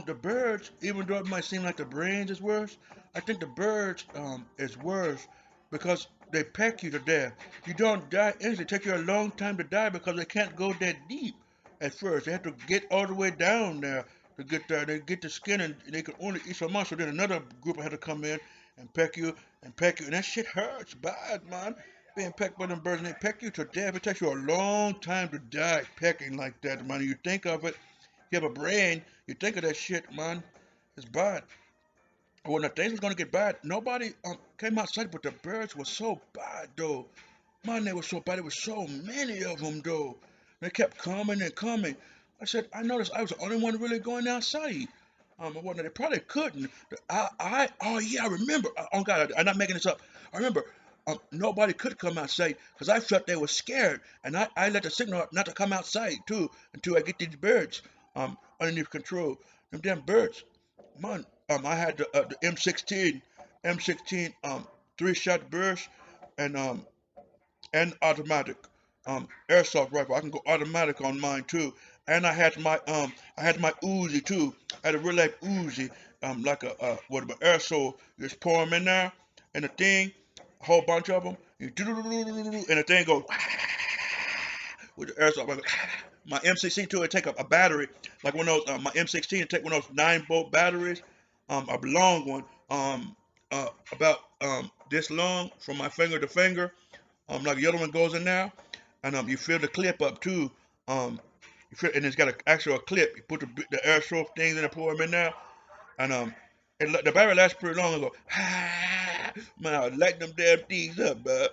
The birds, even though it might seem like the brains is worse, I think the birds is worse because they peck you to death. You don't die instantly. It takes you a long time to die because they can't go that deep at first. They have to get all the way down there to get there. They get the skin and they can only eat so much. So then another group had to come in and peck you and peck you, and that shit hurts bad, man. Being pecked by them birds and they peck you to death. It takes you a long time to die pecking like that, man. You think of it, you have a brain, you think of that shit, man. It's bad. When the things was gonna get bad, nobody came outside, but the birds were so bad though. Man, they were so bad. There were so many of them though. They kept coming and coming. I said, I noticed I was the only one really going outside. Well, they probably couldn't. Oh yeah, I remember. Oh God, I'm not making this up. I remember. Nobody could come outside because I felt they were scared, and I let the signal not to come outside too until I get these birds underneath control. Them damn birds, man. I had the M16, three-shot burst, and automatic airsoft rifle. I can go automatic on mine too. And I had my Uzi too. I had a real life Uzi, like a what about airsoft? You just pour them in there, and the thing, a whole bunch of them, and the thing goes with the airsoft. My M16 too, it take a battery, like one of those. My M16 it take one of those 9-volt batteries, a long one, about this long from my finger to finger, like the other one goes in there, and you fill the clip up too. You fill, and it's got an actual clip. You put the airsoft things in and pour them in there, and the battery lasts pretty long. And go, man, I light them damn things up, bro.